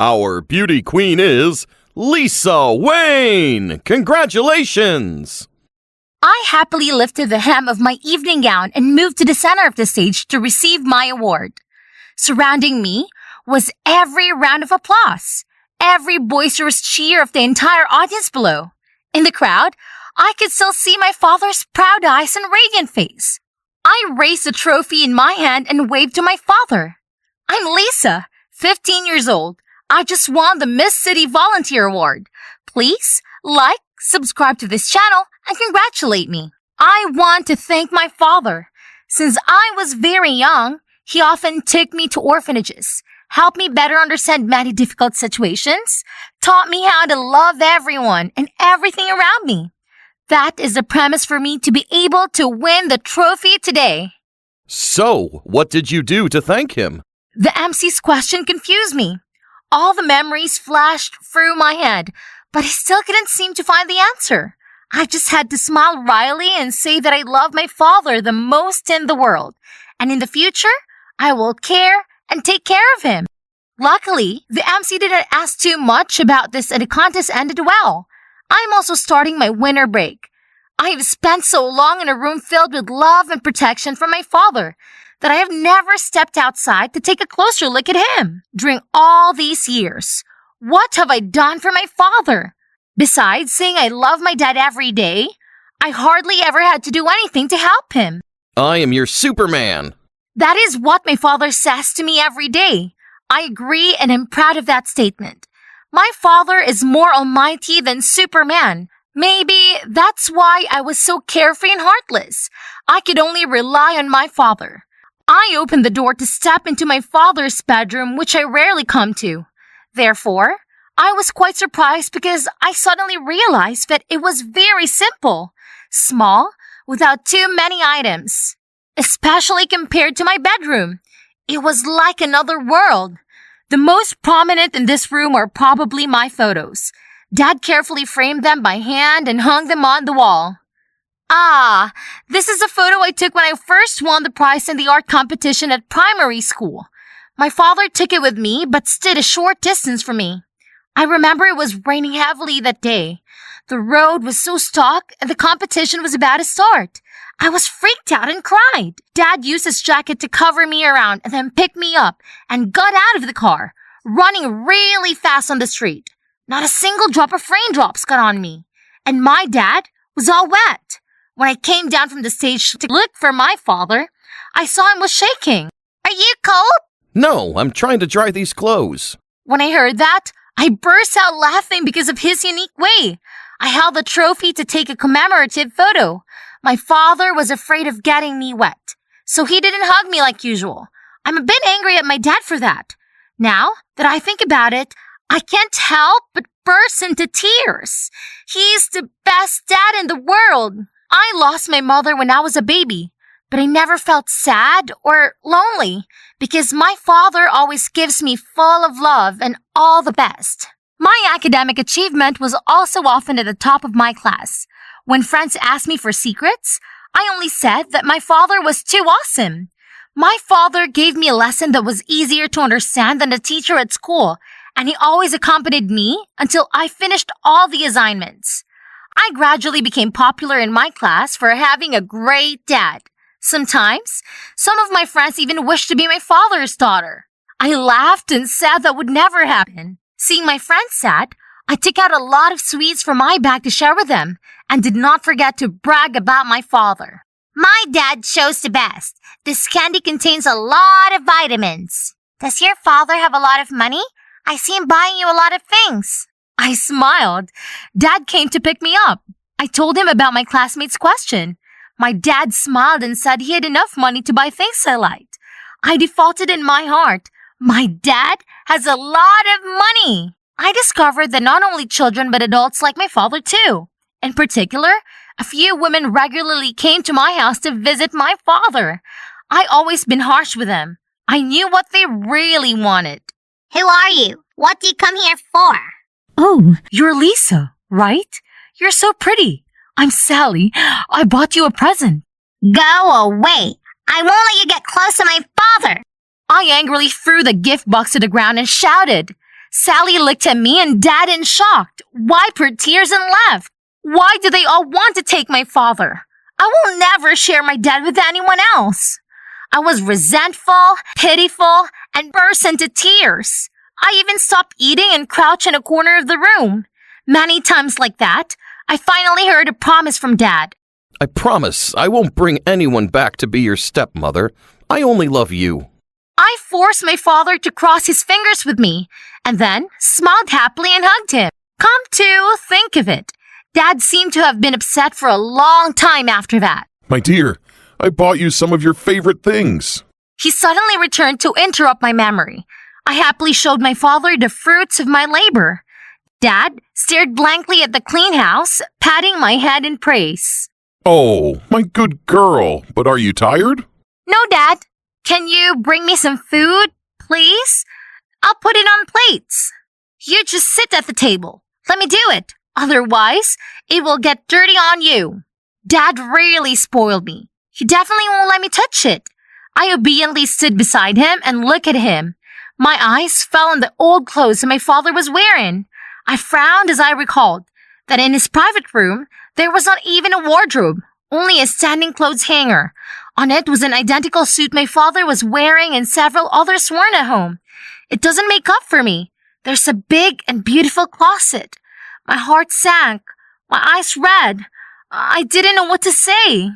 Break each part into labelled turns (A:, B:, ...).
A: Our beauty queen is Lisa Wayne! Congratulations!
B: I happily lifted the hem of my evening gown and moved to the center of the stage to receive my award. Surrounding me was every round of applause, every boisterous cheer of the entire audience below. In the crowd, I could still see my father's proud eyes and radiant face. I raised the trophy in my hand and waved to my father. I'm Lisa, 15 years old. I just won the Miss City Volunteer Award. Please like, subscribe to this channel, and congratulate me. I want to thank my father. Since I was very young, he often took me to orphanages, helped me better understand many difficult situations, taught me how to love everyone and everything around me. That is the premise for me to be able to win the trophy today.
A: So, what did you do to thank him?
B: The MC's question confused me. All the memories flashed through my head, but I still couldn't seem to find the answer. I just had to smile wryly and say that I love my father the most in the world, and in the future, I will care and take care of him. Luckily, the MC didn't ask too much about this and the contest ended well. I'm also starting my winter break. I have spent so long in a room filled with love and protection from my father that I have never stepped outside to take a closer look at him. During all these years, what have I done for my father? Besides saying I love my dad every day, I hardly ever had to do anything to help him.
A: I am your Superman.
B: That is what my father says to me every day. I agree and am proud of that statement. My father is more almighty than Superman. Maybe that's why I was so carefree and heartless. I could only rely on my father. I opened the door to step into my father's bedroom, which I rarely come to. Therefore, I was quite surprised because I suddenly realized that it was very simple, small, without too many items. Especially compared to my bedroom. It was like another world. The most prominent in this room are probably my photos. Dad carefully framed them by hand and hung them on the wall. Ah, this is a photo I took when I first won the prize in the art competition at primary school. My father took it with me, but stood a short distance from me. I remember it was raining heavily that day. The road was so stuck and the competition was about to start. I was freaked out and cried. Dad used his jacket to cover me around and then picked me up and got out of the car, running really fast on the street. Not a single drop of raindrops got on me. And my dad was all wet. When I came down from the stage to look for my father, I saw him was shaking. Are you cold?
A: No, I'm trying to dry these clothes.
B: When I heard that, I burst out laughing because of his unique way. I held the trophy to take a commemorative photo. My father was afraid of getting me wet, so he didn't hug me like usual. I'm a bit angry at my dad for that. Now that I think about it, I can't help but burst into tears. He's the best dad in the world. I lost my mother when I was a baby, but I never felt sad or lonely because my father always gives me full of love and all the best. My academic achievement was also often at the top of my class. When friends asked me for secrets, I only said that my father was too awesome. My father gave me a lesson that was easier to understand than the teacher at school, and he always accompanied me until I finished all the assignments. I gradually became popular in my class for having a great dad. Sometimes, some of my friends even wished to be my father's daughter. I laughed and said that would never happen. Seeing my friends sad, I took out a lot of sweets from my bag to share with them and did not forget to brag about my father. My dad chose the best. This candy contains a lot of vitamins. Does your father have a lot of money? I see him buying you a lot of things. I smiled. Dad came to pick me up. I told him about my classmate's question. My dad smiled and said he had enough money to buy things I liked. I defaulted in my heart. My dad has a lot of money. I discovered that not only children but adults like my father too. In particular, a few women regularly came to my house to visit my father. I always been harsh with them. I knew what they really wanted.
C: Who are you? What do you come here for?
B: Oh, you're Lisa, right? You're so pretty. I'm Sally. I bought you a present.
C: Go away. I won't let you get close to my father.
B: I angrily threw the gift box to the ground and shouted, Sally looked at me and Dad in shock, wiped her tears and laughed. Why do they all want to take my father? I will never share my dad with anyone else. I was resentful, pitiful, and burst into tears. I even stopped eating and crouched in a corner of the room. Many times like that, I finally heard a promise from Dad.
A: I promise I won't bring anyone back to be your stepmother. I only love you.
B: I forced my father to cross his fingers with me, and then smiled happily and hugged him. Come to think of it, Dad seemed to have been upset for a long time after that.
D: My dear, I bought you some of your favorite things.
B: He suddenly returned to interrupt my memory. I happily showed my father the fruits of my labor. Dad stared blankly at the clean house, patting my head in praise.
D: Oh, my good girl, but are you tired?
B: No, Dad. Can you bring me some food, please? I'll put it on plates. You just sit at the table. Let me do it. Otherwise, it will get dirty on you. Dad really spoiled me. He definitely won't let me touch it. I obediently stood beside him and looked at him. My eyes fell on the old clothes that my father was wearing. I frowned as I recalled that in his private room, there was not even a wardrobe, only a standing clothes hanger. On it was an identical suit my father was wearing and several others worn at home. It doesn't make up for me. There's a big and beautiful closet. My heart sank. My eyes red. I didn't know what to say.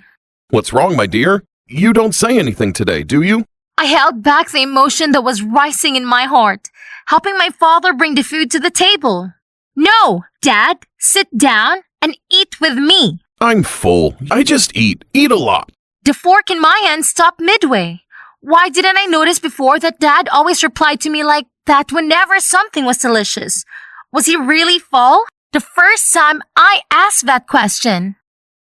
D: What's wrong, my dear? You don't say anything today, do you?
B: I held back the emotion that was rising in my heart, helping my father bring the food to the table. No, Dad, sit down and eat with me.
D: I'm full. I just eat. Eat a lot.
B: The fork in my hand stopped midway. Why didn't I notice before that Dad always replied to me like that whenever something was delicious? Was he really full? The first time I asked that question.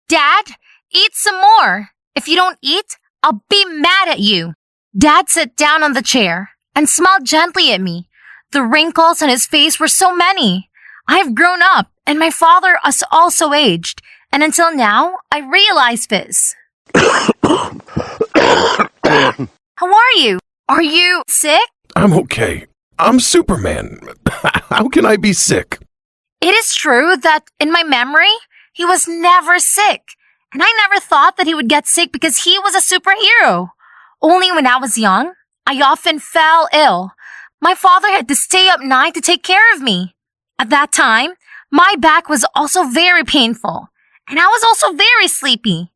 B: Dad, eat some more. If you don't eat, I'll be mad at you. Dad sat down on the chair and smiled gently at me. The wrinkles on his face were so many. I've grown up and my father has also aged. And until now, I realize this. How are you? Are you sick?
D: I'm okay. I'm Superman. How can I be sick?
B: It is true that in my memory, he was never sick. And I never thought that he would get sick because he was a superhero. Only when I was young, I often fell ill. My father had to stay up night to take care of me. At that time, my back was also very painful. And I was also very sleepy.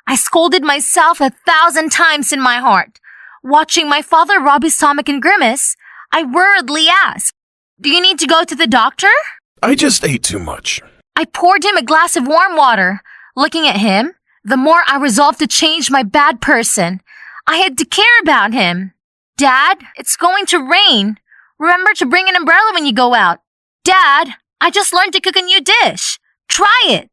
B: I scolded myself 1,000 times in my heart. Watching my father rub his stomach and grimace, I worriedly asked, "Do you need to go to the doctor?"
D: I just ate too much.
B: I poured him a glass of warm water. Looking at him, the more I resolved to change my bad person. I had to care about him. Dad, it's going to rain. Remember to bring an umbrella when you go out. Dad, I just learned to cook a new dish. Try it.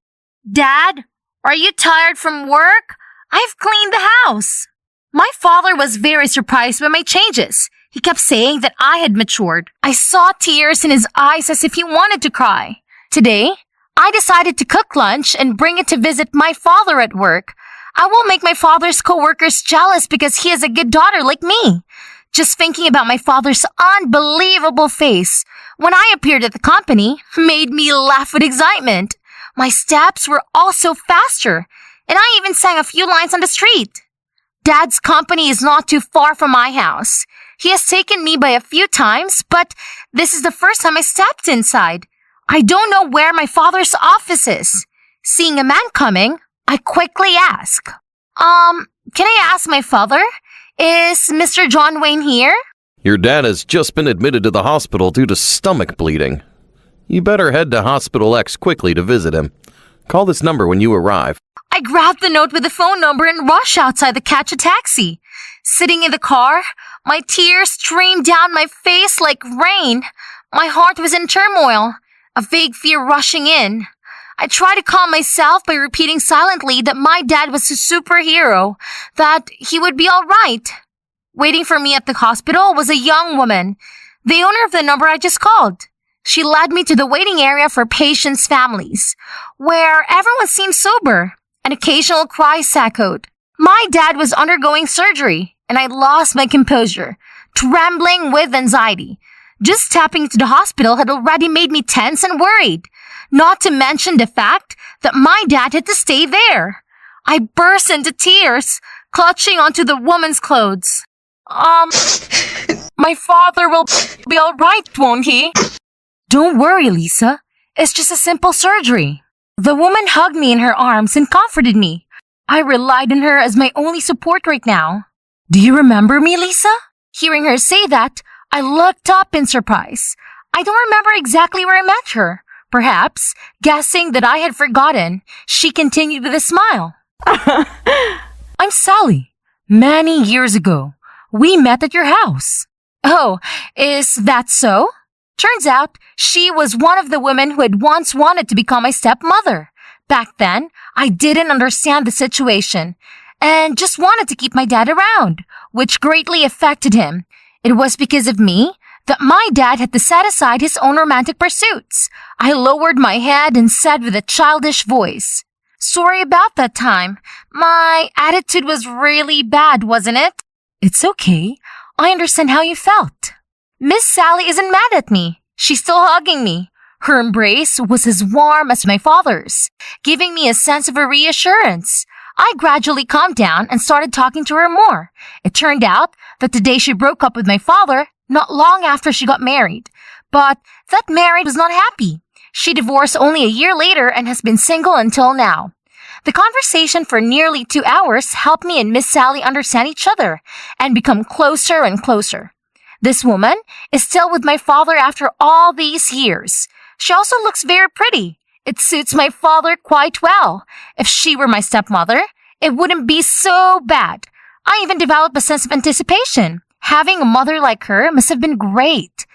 B: Dad, are you tired from work? I've cleaned the house. My father was very surprised by my changes. He kept saying that I had matured. I saw tears in his eyes as if he wanted to cry. Today, I decided to cook lunch and bring it to visit my father at work. I will make my father's coworkers jealous because he has a good daughter like me. Just thinking about my father's unbelievable face when I appeared at the company made me laugh with excitement. My steps were also faster, and I even sang a few lines on the street. Dad's company is not too far from my house. He has taken me by a few times, but this is the first time I stepped inside. I don't know where my father's office is. Seeing a man coming, I quickly ask, can I ask my father? Is Mr. John Wayne here?
A: Your dad has just been admitted to the hospital due to stomach bleeding. You better head to Hospital X quickly to visit him. Call this number when you arrive.
B: I grabbed the note with the phone number and rushed outside to catch a taxi. Sitting in the car, my tears streamed down my face like rain. My heart was in turmoil, a vague fear rushing in. I tried to calm myself by repeating silently that my dad was a superhero, that he would be all right. Waiting for me at the hospital was a young woman, the owner of the number I just called. She led me to the waiting area for patients' families, where everyone seemed sober. An occasional cry echoed. My dad was undergoing surgery, and I lost my composure, trembling with anxiety. Just stepping into the hospital had already made me tense and worried. Not to mention the fact that my dad had to stay there. I burst into tears, clutching onto the woman's clothes. My father will be alright, won't he? Don't worry, Lisa. It's just a simple surgery. The woman hugged me in her arms and comforted me. I relied on her as my only support right now. Do you remember me, Lisa? Hearing her say that, I looked up in surprise. I don't remember exactly where I met her. Perhaps, guessing that I had forgotten, she continued with a smile. I'm Sally. Many years ago, we met at your house. Oh, is that so? Turns out, she was one of the women who had once wanted to become my stepmother. Back then, I didn't understand the situation and just wanted to keep my dad around, which greatly affected him. It was because of me that my dad had to set aside his own romantic pursuits. I lowered my head and said with a childish voice, "Sorry about that time. My attitude was really bad, wasn't it?" It's okay. I understand how you felt. Miss Sally isn't mad at me. She's still hugging me. Her embrace was as warm as my father's, giving me a sense of a reassurance. I gradually calmed down and started talking to her more. It turned out that the day she broke up with my father, not long after she got married. But that marriage was not happy. She divorced only a year later and has been single until now. The conversation for nearly 2 hours helped me and Miss Sally understand each other and become closer and closer. This woman is still with my father after all these years. She also looks very pretty. It suits my father quite well. If she were my stepmother, it wouldn't be so bad. I even developed a sense of anticipation. Having a mother like her must have been great.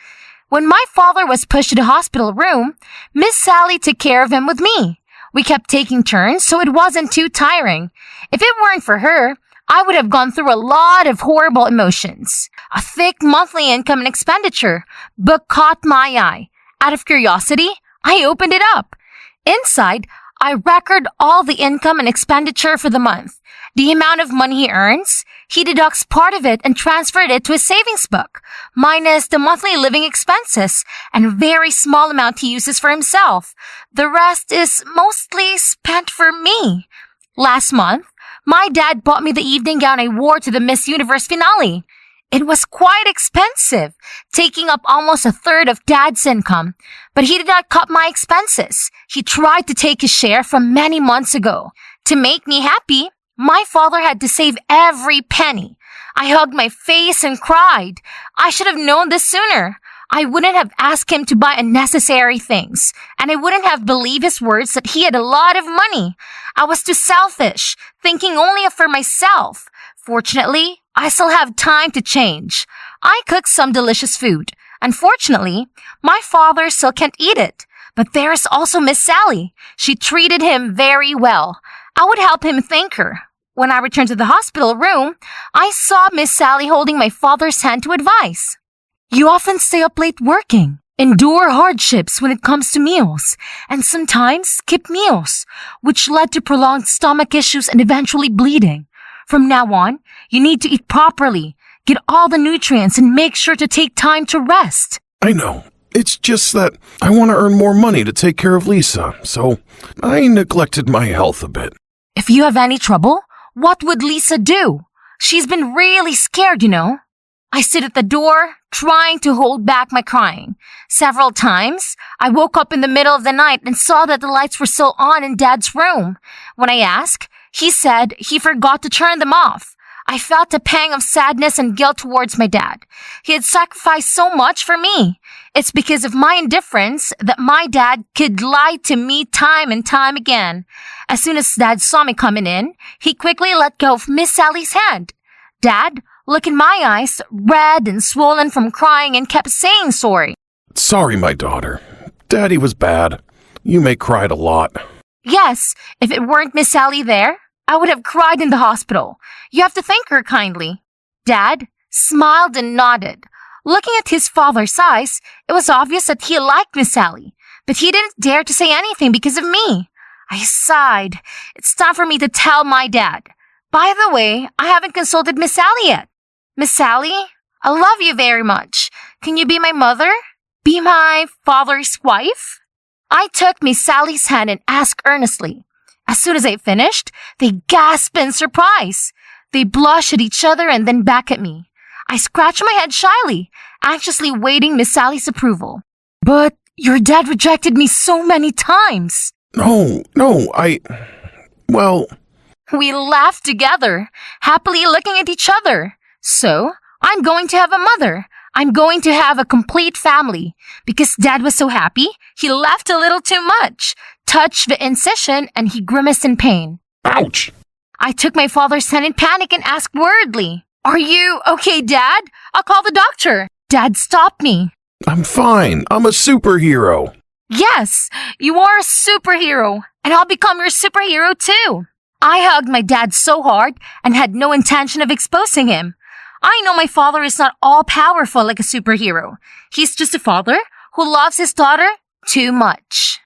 B: When my father was pushed to the hospital room, Miss Sally took care of him with me. We kept taking turns, so it wasn't too tiring. If it weren't for her, I would have gone through a lot of horrible emotions. A thick monthly income and expenditure book caught my eye. Out of curiosity, I opened it up. Inside, I record all the income and expenditure for the month. The amount of money he earns, he deducts part of it and transferred it to his savings book, minus the monthly living expenses and a very small amount he uses for himself. The rest is mostly spent for me. Last month, my dad bought me the evening gown I wore to the Miss Universe finale. It was quite expensive, taking up almost a third of Dad's income. But he did not cut my expenses. He tried to take his share from many months ago. To make me happy, my father had to save every penny. I hugged my face and cried. I should have known this sooner. I wouldn't have asked him to buy unnecessary things, and I wouldn't have believed his words that he had a lot of money. I was too selfish, thinking only for myself. Fortunately, I still have time to change. I cooked some delicious food. Unfortunately, my father still can't eat it. But there's also Miss Sally. She treated him very well. I would help him thank her. When I returned to the hospital room, I saw Miss Sally holding my father's hand to advise. You often stay up late working, endure hardships when it comes to meals, and sometimes skip meals, which led to prolonged stomach issues and eventually bleeding. From now on, you need to eat properly, get all the nutrients, and make sure to take time to rest.
D: I know. It's just that I want to earn more money to take care of Lisa, so I neglected my health a bit.
B: If you have any trouble, what would Lisa do? She's been really scared, you know. I stood at the door, trying to hold back my crying. Several times, I woke up in the middle of the night and saw that the lights were still on in Dad's room. When I asked, he said he forgot to turn them off. I felt a pang of sadness and guilt towards my dad. He had sacrificed so much for me. It's because of my indifference that my dad could lie to me time and time again. As soon as Dad saw me coming in, he quickly let go of Miss Sally's hand. Dad looked in my eyes, red and swollen from crying, and kept saying sorry.
D: Sorry, my daughter. Daddy was bad. You may cried a lot.
B: Yes, if it weren't Miss Sally there, I would have cried in the hospital. You have to thank her kindly. Dad smiled and nodded. Looking at his father's eyes, it was obvious that he liked Miss Sally, but he didn't dare to say anything because of me. I sighed. It's time for me to tell my dad. By the way, I haven't consulted Miss Sally yet. Miss Sally, I love you very much. Can you be my mother? Be my father's wife? I took Miss Sally's hand and asked earnestly. As soon as I finished, they gasped in surprise. They blushed at each other and then back at me. I scratched my head shyly, anxiously waiting Miss Sally's approval. But your dad rejected me so many times.
D: No, well,
B: We laughed together, happily looking at each other. So, I'm going to have a mother. I'm going to have a complete family. Because Dad was so happy, he laughed a little too much, touched the incision, and he grimaced in pain.
D: ouch!
B: I took my father's hand in panic and asked worriedly, "Are you okay, Dad? I'll call the doctor." Dad stopped me.
D: I'm fine. I'm a superhero.
B: Yes, you are a superhero, and I'll become your superhero too. I hugged my dad so hard and had no intention of exposing him. I know my father is not all powerful like a superhero. He's just a father who loves his daughter too much.